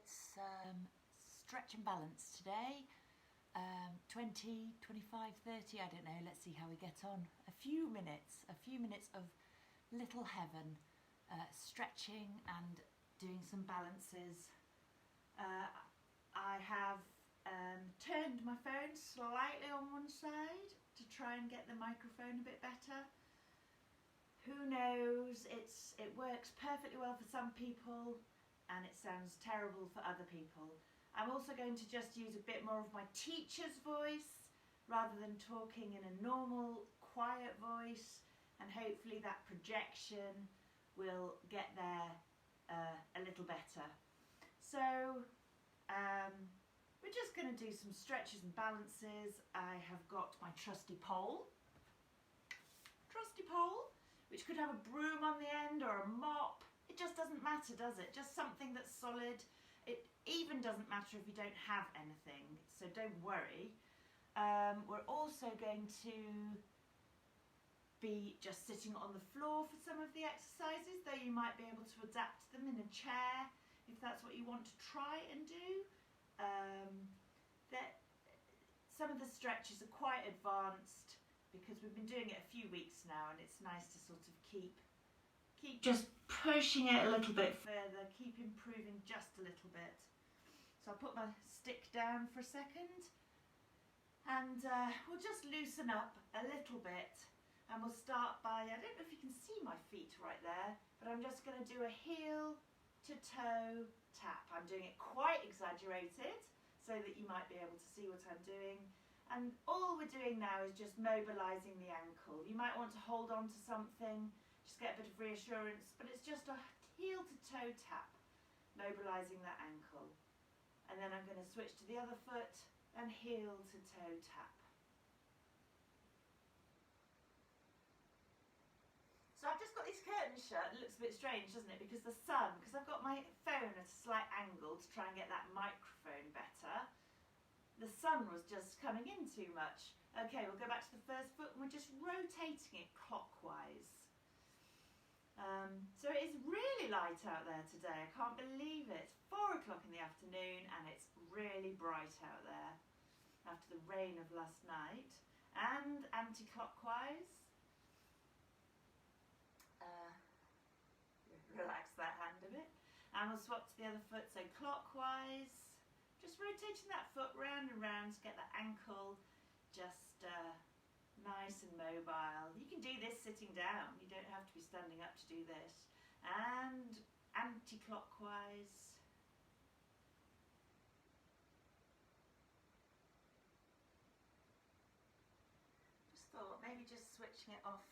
It's stretch and balance today. 20, 25, 30, I don't know, let's see how we get on. A few minutes of little heaven, stretching and doing some balances. I have turned my phone slightly on one side to try and get the microphone a bit better. Who knows, it works perfectly well for some people and it sounds terrible for other people. I'm also going to just use a bit more of my teacher's voice rather than talking in a normal, quiet voice, and hopefully that projection will get there a little better. So we're just going to do some stretches and balances. I have got my trusty pole, which could have a broom on the end or a mop. It just doesn't matter, does it? Just something that's solid. It even doesn't matter if you don't have anything, so don't worry. We're also going to be just sitting on the floor for some of the exercises, though you might be able to adapt them in a chair if that's what you want to try and do. Some of the stretches are quite advanced because we've been doing it a few weeks now, and it's nice to sort of keep just pushing it a little bit further, keep improving just a little bit. So I'll put my stick down for a second and we'll just loosen up a little bit, and we'll start by, I don't know if you can see my feet right there, but I'm just going to do a heel to toe tap. I'm doing it quite exaggerated so that you might be able to see what I'm doing. And all we're doing now is just mobilising the ankle. You might want to hold on to something, just get a bit of reassurance, but it's just a heel to toe tap, mobilising that ankle. And then I'm going to switch to the other foot and heel to toe tap. So I've just got these curtains shut. It looks a bit strange, doesn't it? Because the sun, because I've got my phone at a slight angle to try and get that microphone better. The sun was just coming in too much. Okay, we'll go back to the first foot and we're just rotating it clockwise. So it is really light out there today. I can't believe it. It's 4 o'clock in the afternoon and it's really bright out there after the rain of last night. And anti-clockwise. Relax that hand a bit. And we'll swap to the other foot, so clockwise. Just rotating that foot round and round to get that ankle just nice and mobile. You can do this sitting down. You don't have to be standing up to do this. And anti-clockwise. Just thought maybe just switching it off.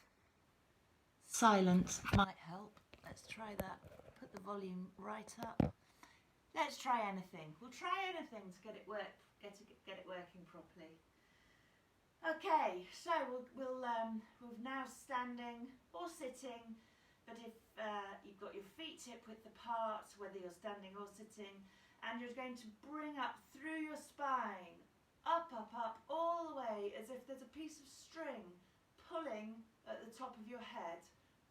Silence might help. Let's try that. Put the volume right up. Let's try anything. We'll try anything to get it working properly. Okay, so we're now standing or sitting, but if you've got your feet hip width apart, whether you're standing or sitting, and you're going to bring up through your spine, up, all the way, as if there's a piece of string pulling at the top of your head,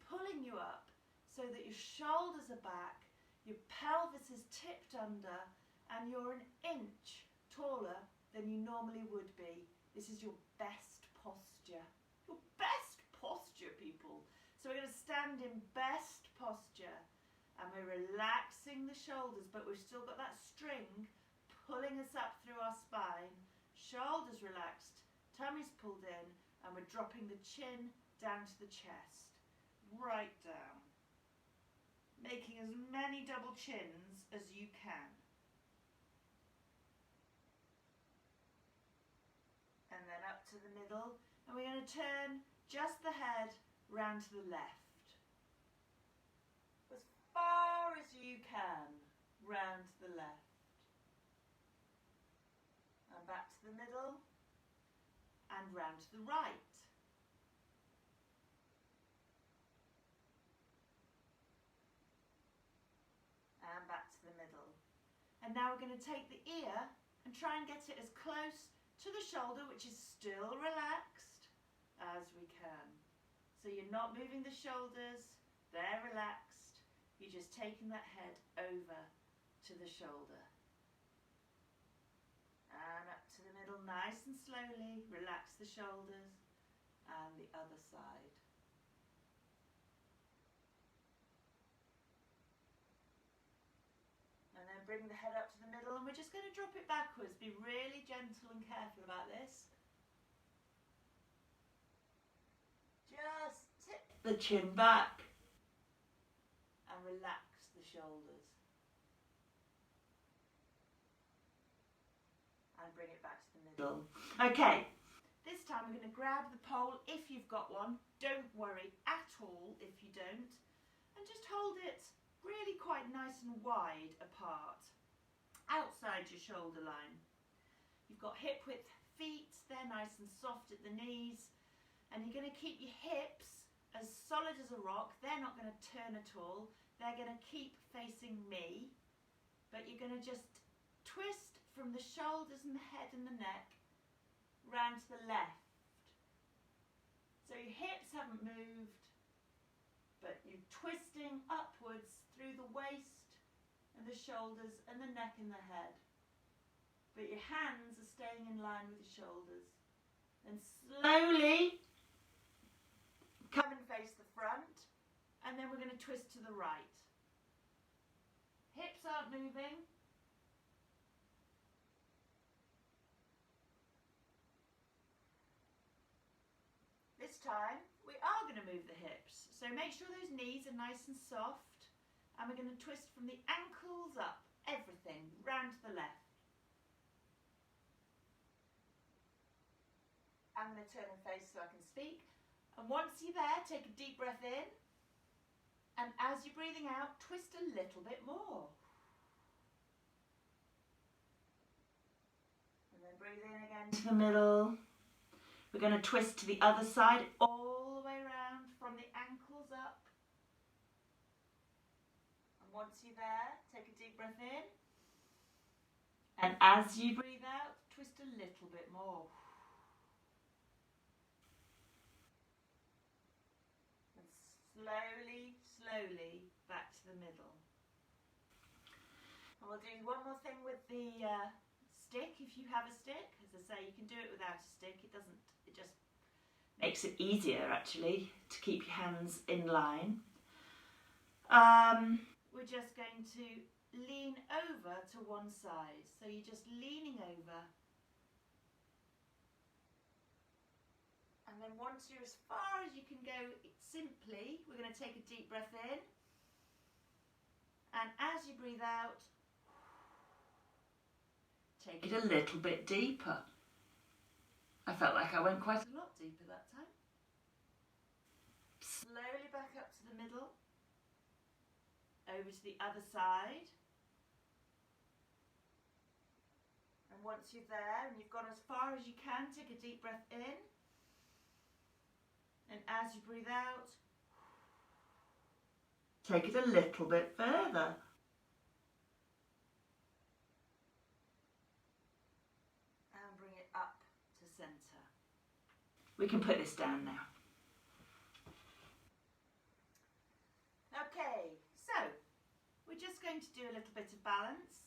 pulling you up so that your shoulders are back, your pelvis is tipped under, and you're an inch taller than you normally would be. This is your best posture. Your best posture, people. So we're going to stand in best posture and we're relaxing the shoulders, but we've still got that string pulling us up through our spine. Shoulders relaxed, tummy's pulled in, and we're dropping the chin down to the chest. Right down. Making as many double chins as you can. And then up to the middle, and we're going to turn just the head round to the left. As far as you can, round to the left. And back to the middle, and round to the right. And back to the middle. And now we're going to take the ear and try and get it as close to the shoulder, which is still relaxed, as we can. So you're not moving the shoulders, they're relaxed. You're just taking that head over to the shoulder. And up to the middle, nice and slowly. Relax the shoulders. And the other side. And then bring the head up to the middle, and we're just going to drop it backwards. Be really gentle and careful about this. Just tip the chin back and relax the shoulders. And bring it back to the middle. Okay, this time we're going to grab the pole if you've got one. Don't worry at all if you don't. And just hold it really quite nice and wide apart, outside your shoulder line. You've got hip width feet, they're nice and soft at the knees, and you're going to keep your hips as solid as a rock. They're not going to turn at all, they're going to keep facing me, but you're going to just twist from the shoulders and the head and the neck round to the left. So your hips haven't moved, but you're twisting upwards through the waist and the shoulders and the neck and the head. But your hands are staying in line with your shoulders. And slowly come and face the front, and then we're going to twist to the right. Hips aren't moving. This time we are going to move the hips, so make sure those knees are nice and soft, and we're going to twist from the ankles up, everything, round to the left. I'm going to turn and face so I can speak, and once you're there, take a deep breath in, and as you're breathing out, twist a little bit more. And then breathe in again to the middle. We're going to twist to the other side, all the way around from the ankles up. And once you're there, take a deep breath in. And as you breathe out, twist a little bit more. And slowly, slowly back to the middle. And we'll do one more thing with the stick, if you have a stick. As I say, you can do it without a stick. It just makes it easier actually to keep your hands in line. We're just going to lean over to one side. So you're just leaning over. And then once you're as far as you can go, simply, we're going to take a deep breath in. And as you breathe out, take it a little bit deeper. I felt like I went quite a lot deeper that time. Slowly back up to the middle. Over to the other side. And once you're there and you've gone as far as you can, take a deep breath in. And as you breathe out, take it a little bit further. And bring it up to centre. We can put this down now. Okay, so we're just going to do a little bit of balance.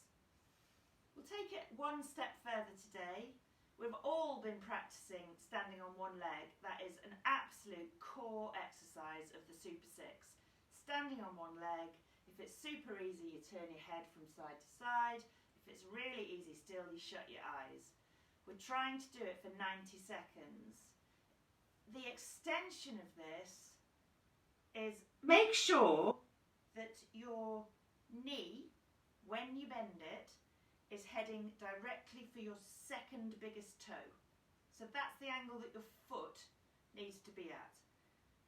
We'll take it one step further today. We've all been practicing standing on one leg. That is an absolute core exercise of the Super 6. Standing on one leg. If it's super easy, you turn your head from side to side. If it's really easy still, you shut your eyes. We're trying to do it for 90 seconds. The extension of this is make sure that your knee, when you bend it, is heading directly for your second biggest toe. So that's the angle that your foot needs to be at.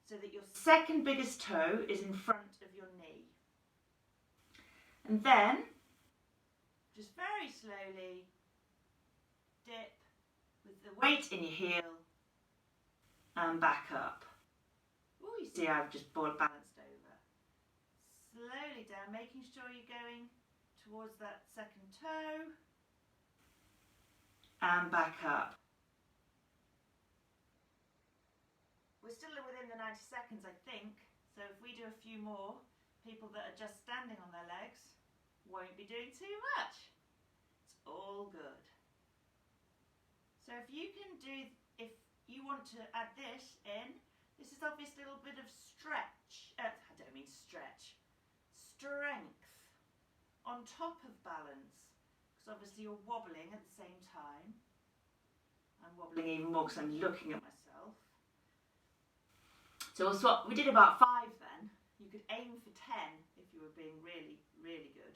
So that your second biggest toe is in front of your knee. And then, just very slowly, dip with the weight in your heel and back up. Oh, you see I've just balanced over. Slowly down, making sure you're going towards that second toe and back up. We're still within the 90 seconds, I think, so if we do a few more, people that are just standing on their legs won't won't be doing too much. It's all good. So if you want to add this in, this is obviously a little bit of stretch, I don't mean stretch, strength on top of balance, because obviously you're wobbling at the same time. I'm wobbling even more because I'm looking at myself. So we did about 5 then. You could aim for 10 if you were being really, really good.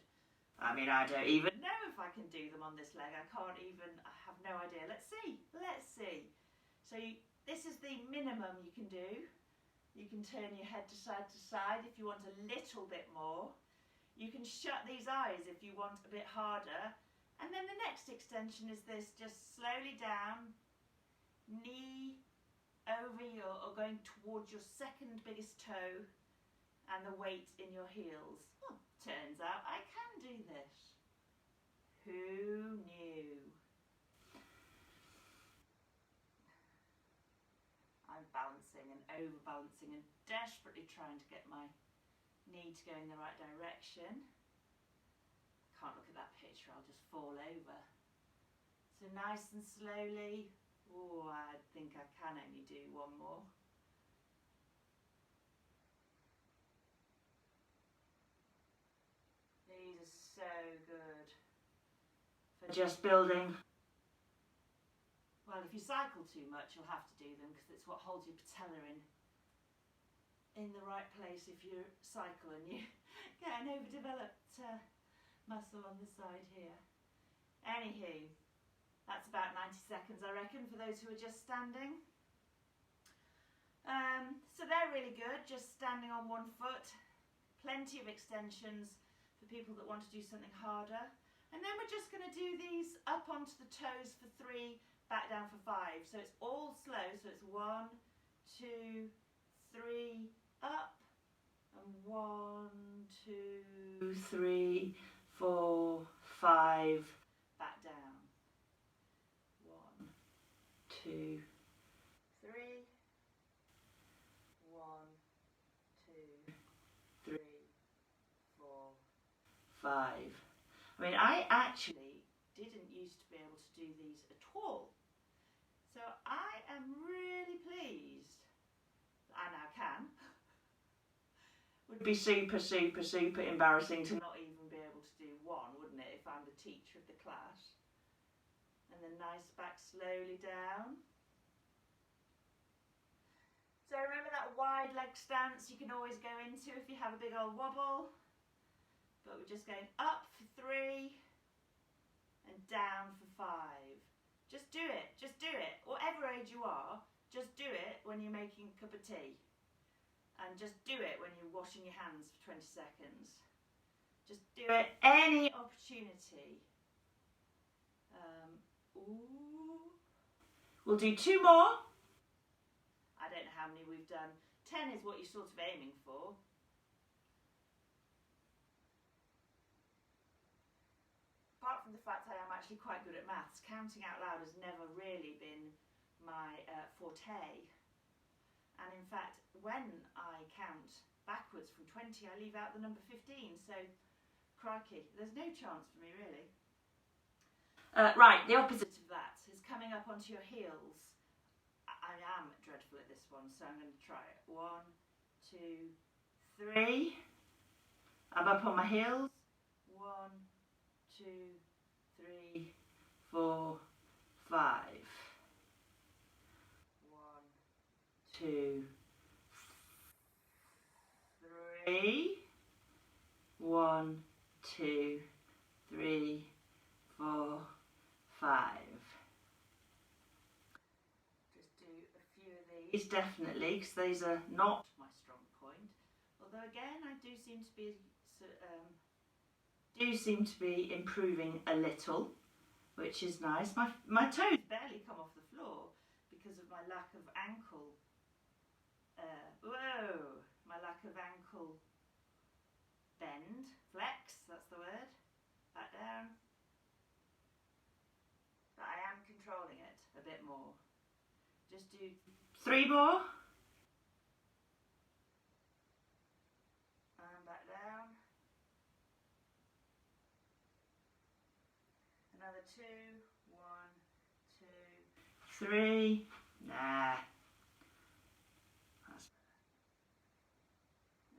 I mean, I don't even know if I can do them on this leg. I have no idea. Let's see. So this is the minimum you can do. You can turn your head to side if you want a little bit more. You can shut these eyes if you want a bit harder. And then the next extension is this, just slowly down, knee over or going towards your second biggest toe and the weight in your heels. Oh, turns out I can do this. Who knew? I'm balancing and overbalancing and desperately trying to get my knee to go in the right direction. Can't look at that picture, I'll just fall over. So nice and slowly. Oh, I think I can only do one more. These are so good for just building. Well, if you cycle too much, you'll have to do them because it's what holds your patella in the right place if you cycle and you get an overdeveloped muscle on the side here. Anywho, that's about 90 seconds, I reckon, for those who are just standing. So they're really good, just standing on one foot. Plenty of extensions for people that want to do something harder. And then we're just going to do these up onto the toes for 3, back down for 5. So it's all slow, so it's 1, 2, 3, up, and 1, 2, 3, 4, 5, back down. 1, 2, 3, 1, 2, 3, 4, 5. I mean, I actually didn't used to be able to do these at all. So I am really pleased that I now can. Would be super, super, super embarrassing to not even be able to do one, wouldn't it, if I'm the teacher of the class. And then nice back slowly down. So remember that wide leg stance you can always go into if you have a big old wobble. But we're just going up for 3 and down for 5. Just do it, just do it. Whatever age you are, just do it when you're making a cup of tea. And just do it when you're washing your hands for 20 seconds. Just do it any opportunity. We'll do 2 more. I don't know how many we've done. 10 is what you're sort of aiming for. Apart from the fact I am actually quite good at maths, counting out loud has never really been my forte. And in fact, when I count backwards from 20, I leave out the number 15, so crikey, there's no chance for me really. Right, the opposite of that is coming up onto your heels. I am dreadful at this one, so I'm going to try it. 1, 2, 3. I'm up on my heels. 1, 2, 3, 4, 5. 1, 2, 3. 1, 2, 3, 4, 5. Just do a few of these, definitely, because these are not my strong point. Although again, I do seem to be improving a little, which is nice. My toes barely come off the floor because of my lack of ankle. My lack of ankle bend, flex, that's the word. Back down. But I am controlling it a bit more. Just do 3 more. And back down. 2, 1, 2, 3. Nah.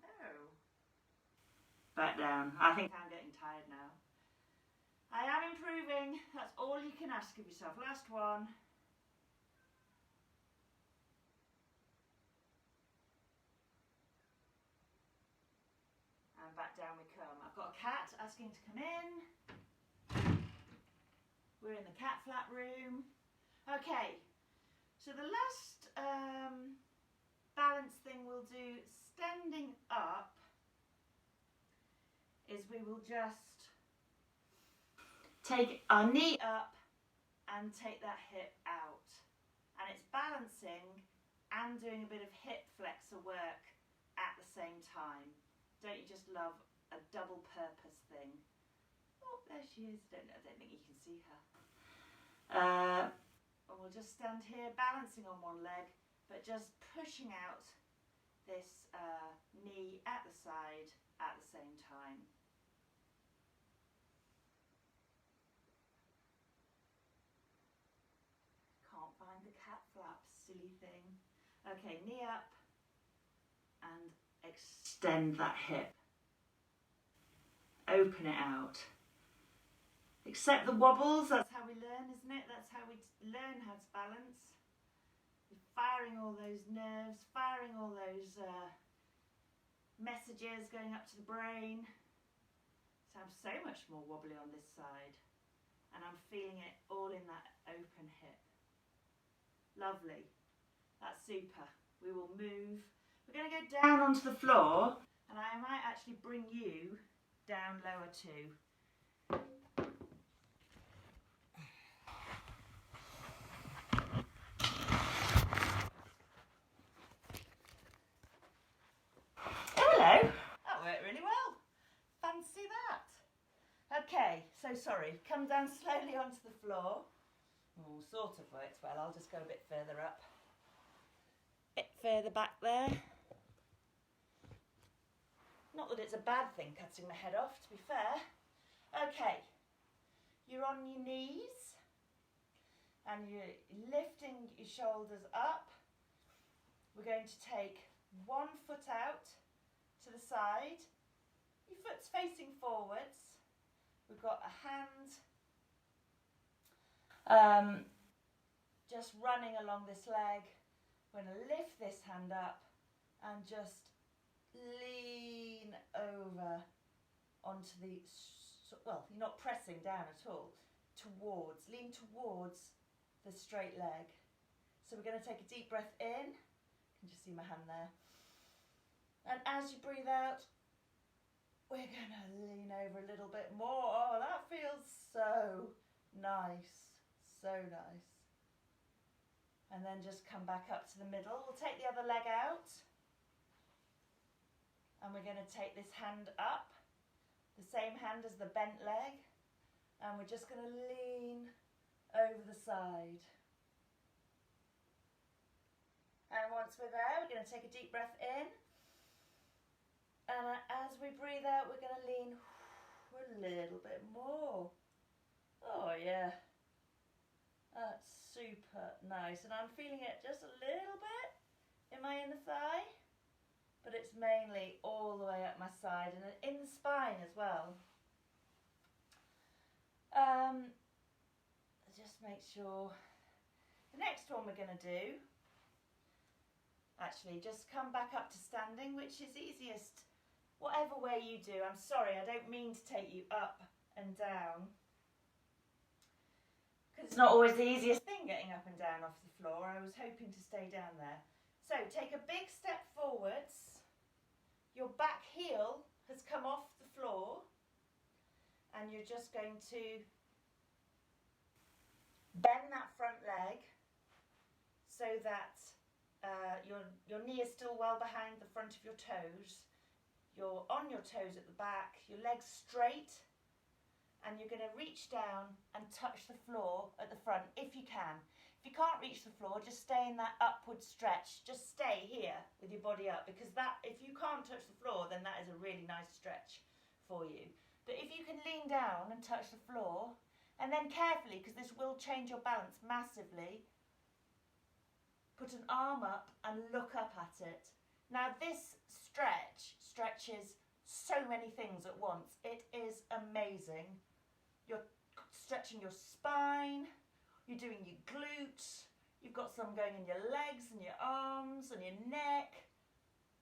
No. Back down. I think I'm getting tired now. I am improving. That's all you can ask of yourself. Last one. And back down we come. I've got a cat asking to come in. We're in the cat flat room. Okay, so the last balance thing we'll do standing up is we will just take our knee up and take that hip out. And it's balancing and doing a bit of hip flexor work at the same time. Don't you just love a double purpose thing? Oh, there she is. I don't think you can see her. And we'll just stand here balancing on one leg, but just pushing out this knee at the side at the same time. Can't find the cat flaps, silly thing. Okay, knee up and extend that hip. Open it out. Accept the wobbles, that's how we learn, isn't it? That's how we learn how to balance. We're firing all those nerves, firing all those messages going up to the brain. So I'm so much more wobbly on this side. And I'm feeling it all in that open hip. Lovely. That's super. We will move. We're going to go down onto the floor, and I might actually bring you down lower too. Hello. That worked really well. Fancy that. Okay, so sorry. Come down slowly onto the floor. Oh, sort of worked well. I'll just go a bit further up. A bit further back there. Not that it's a bad thing cutting my head off, to be fair. Okay, you're on your knees and you're lifting your shoulders up. We're going to take one foot out to the side. Your foot's facing forwards. We've got a hand just running along this leg. We're going to lift this hand up and just lean over onto the, well, you're not pressing down at all, lean towards the straight leg. So we're going to take a deep breath in. You can just see my hand there. And as you breathe out, we're going to lean over a little bit more. Oh, that feels so nice, so nice. And then just come back up to the middle. We'll take the other leg out. And we're going to take this hand up, the same hand as the bent leg, and we're just going to lean over the side. And once we're there, we're going to take a deep breath in, and as we breathe out, we're going to lean a little bit more. Oh yeah, that's super nice, and I'm feeling it just a little bit in my inner thigh. But it's mainly all the way up my side and in the spine as well. Just make sure. The next one we're going to do, actually, just come back up to standing, which is easiest, whatever way you do. I'm sorry, I don't mean to take you up and down, because it's not always the easiest thing getting up and down off the floor. I was hoping to stay down there. So take a big step forwards. Your back heel has come off the floor, and you're just going to bend that front leg so that your knee is still well behind the front of your toes. You're on your toes at the back, your legs straight, and you're going to reach down and touch the floor at the front if you can. If you can't reach the floor, just stay in that upward stretch. Just stay here with your body up, because that, if you can't touch the floor, then that is a really nice stretch for you. But if you can lean down and touch the floor, And then carefully, because this will change your balance massively, put an arm up and look up at it. Now this stretches so many things at once. It is amazing. You're stretching your spine, you're doing your glutes, you've got some going in your legs and your arms and your neck.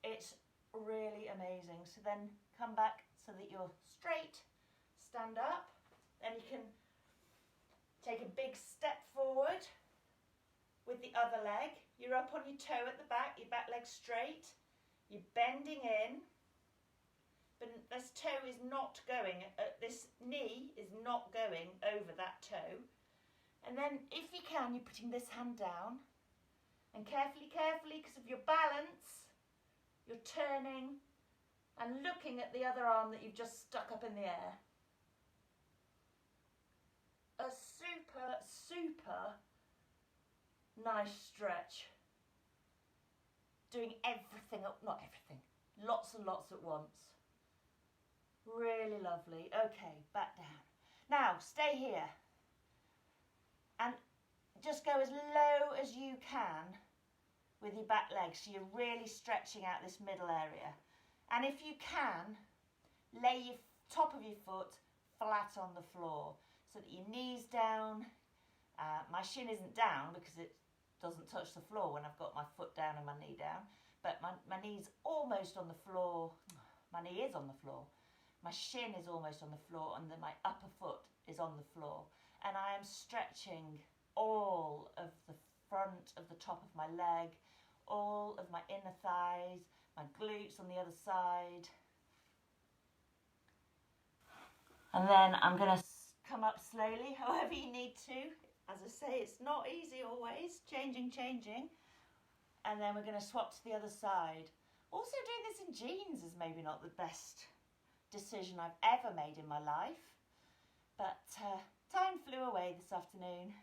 It's really amazing. So then come back so that you're straight, stand up, then you can take a big step forward with the other leg. You're up on your toe at the back, your back leg straight, you're bending in, but this toe is not going, this knee is not going over that toe. And then if you can, you're putting this hand down, and carefully, because of your balance, you're turning and looking at the other arm that you've just stuck up in the air. A super, super nice stretch. Doing everything, not everything, lots and lots at once. Really lovely. Okay, back down. Now, stay here. And just go as low as you can with your back leg, so you're really stretching out this middle area. And if you can, lay your top of your foot flat on the floor so that your knee's down. My shin isn't down because it doesn't touch the floor when I've got my foot down and my knee down, but my knee's almost on the floor. My knee is on the floor. My shin is almost on the floor, and then my upper foot is on the floor. And I am stretching all of the front of the top of my leg, all of my inner thighs, my glutes on the other side. And then I'm going to come up slowly, however you need to. As I say, it's not easy always, changing. And then we're going to swap to the other side. Also, doing this in jeans is maybe not the best decision I've ever made in my life, but time flew away this afternoon.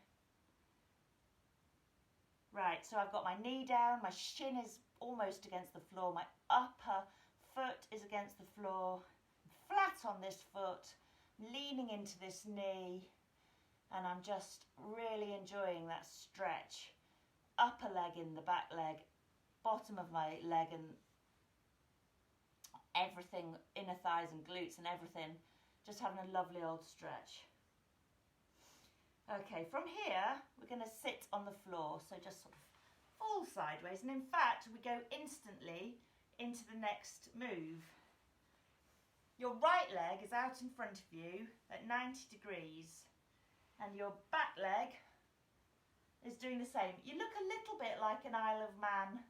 Right, so I've got my knee down, my shin is almost against the floor, my upper foot is against the floor, I'm flat on this foot, leaning into this knee, and I'm just really enjoying that stretch. Upper leg in the back leg, bottom of my leg, and everything, inner thighs and glutes and everything, just having a lovely old stretch. Okay, from here we're going to sit on the floor, so just sort of fall sideways, and in fact we go instantly into the next move. Your right leg is out in front of you at 90 degrees and your back leg is doing the same. You look a little bit like an Isle of Man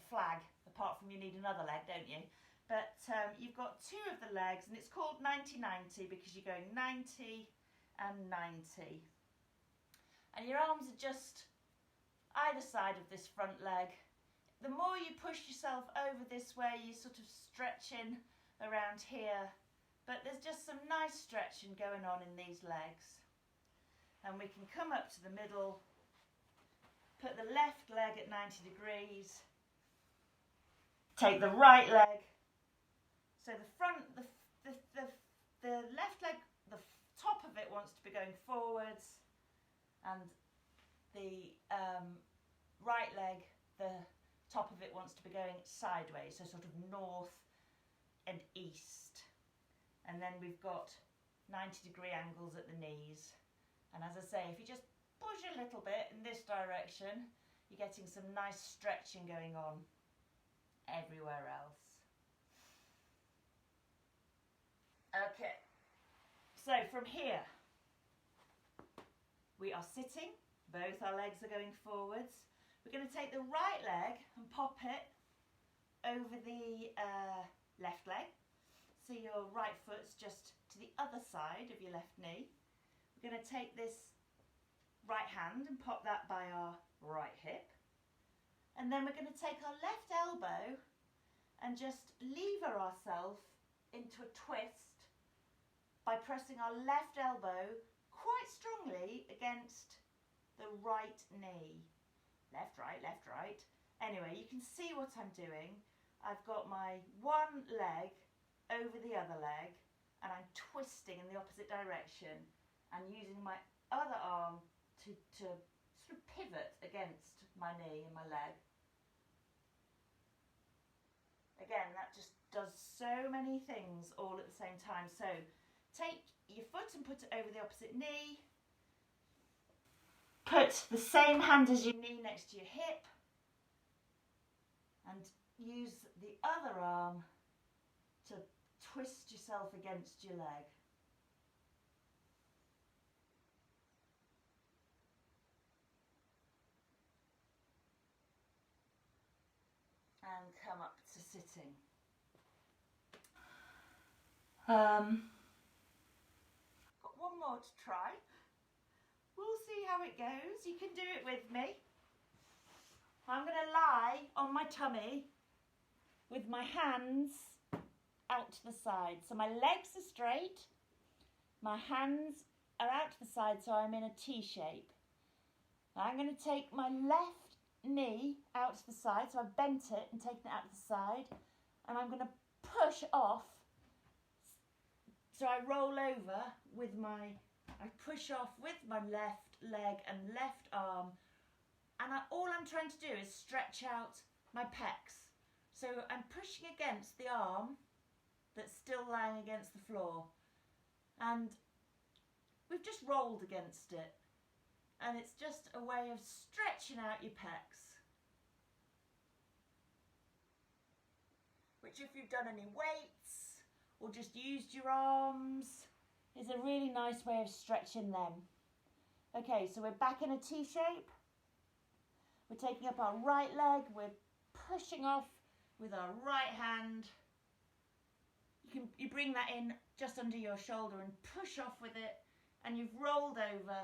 flag, apart from you need another leg, don't you? But you've got two of the legs, and it's called 90-90 because you're going 90 and 90. And your arms are just either side of this front leg. The more you push yourself over this way, you're sort of stretching around here, but there's just some nice stretching going on in these legs. And we can come up to the middle, put the left leg at 90 degrees, take the right leg, so the front, the left leg, the top of it wants to be going forwards, and the right leg, the top of it wants to be going sideways, so sort of north and east. And then we've got 90-degree angles at the knees. And as I say, if you just push a little bit in this direction, you're getting some nice stretching going on everywhere else. Okay, so from here, we are sitting, both our legs are going forwards. We're going to take the right leg and pop it over the left leg. So your right foot's just to the other side of your left knee. We're going to take this right hand and pop that by our right hip. And then we're going to take our left elbow and just lever ourselves into a twist by pressing our left elbow quite strongly against the right knee. Left, right, left, right. Anyway, you can see what I'm doing. I've got my one leg over the other leg, and I'm twisting in the opposite direction, and using my other arm to sort of pivot against my knee and my leg. Again, that just does so many things all at the same time. So take your foot and put it over the opposite knee. Put the same hand as your knee next to your hip and use the other arm to twist yourself against your leg. And come up to sitting. Got one more to try. We'll see how it goes. You can do it with me. I'm going to lie on my tummy with my hands out to the side. So my legs are straight, my hands are out to the side, so I'm in a T shape. I'm going to take my left knee out to the side, so I've bent it and taken it out to the side, and I'm going to push off. So I roll over with I push off with my left leg and left arm, and all I'm trying to do is stretch out my pecs. So I'm pushing against the arm that's still lying against the floor, and we've just rolled against it, and it's just a way of stretching out your pecs, which if you've done any weights or just used your arms is a really nice way of stretching them. Okay, so we're back in a T shape. We're taking up our right leg, we're pushing off with our right hand. You bring that in just under your shoulder and push off with it, and you've rolled over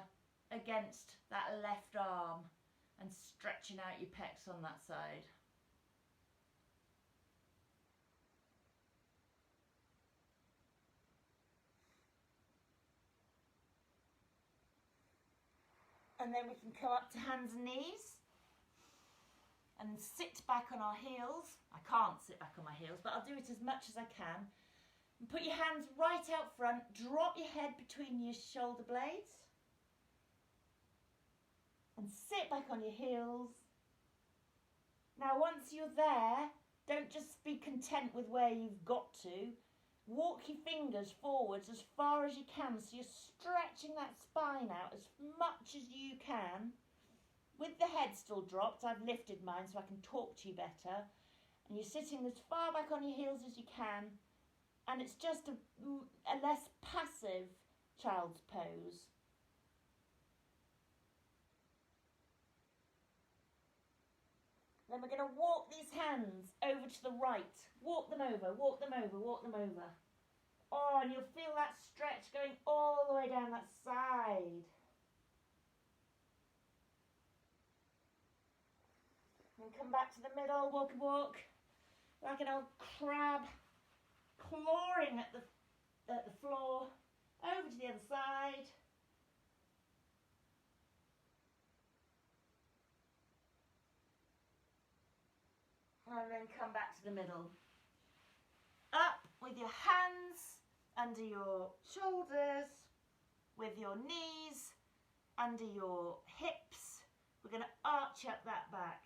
against that left arm and stretching out your pecs on that side. And then we can come up to hands and knees and sit back on our heels. I can't sit back on my heels, but I'll do it as much as I can. And put your hands right out front, drop your head between your shoulder blades and sit back on your heels. Now once you're there, don't just be content with where you've got to. Walk your fingers forwards as far as you can, so you're stretching that spine out as much as you can. With the head still dropped, I've lifted mine so I can talk to you better. And you're sitting as far back on your heels as you can. And it's just a less passive child's pose. Then we're going to walk these hands over to the right. Walk them over, walk them over, walk them over. Oh, and you'll feel that stretch going all the way down that side. And come back to the middle, walk, walk. Like an old crab, clawing at the floor. Over to the other side. And then come back to the middle. Up with your hands under your shoulders, with your knees under your hips. We're going to arch up that back.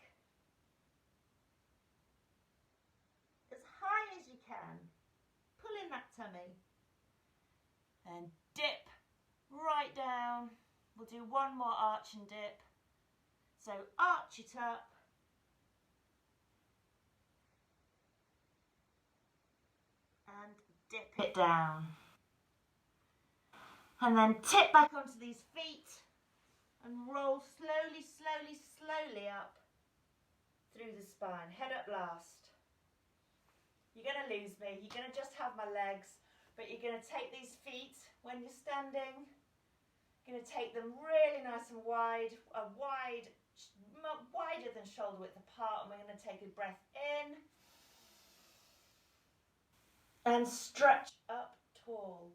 As high as you can. Pull in that tummy. And dip right down. We'll do one more arch and dip. So arch it up. And dip it down. And then tip back onto these feet and roll slowly, slowly, slowly up through the spine. Head up last. You're going to lose me. You're going to just have my legs, but you're going to take these feet when you're standing. You're going to take them really nice and wide, wider than shoulder width apart, and we're going to take a breath in. And stretch up tall.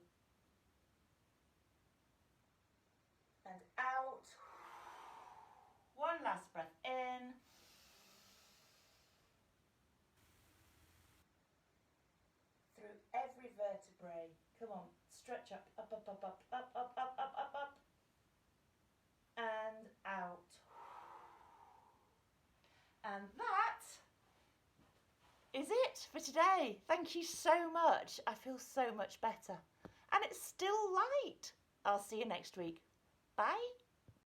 And out. One last breath in. Through every vertebrae. Come on, stretch up, up, up, up, up, up, up, up, up, up, up. And that is it for today. Thank you so much. I feel so much better. And it's still light. I'll see you next week. Bye.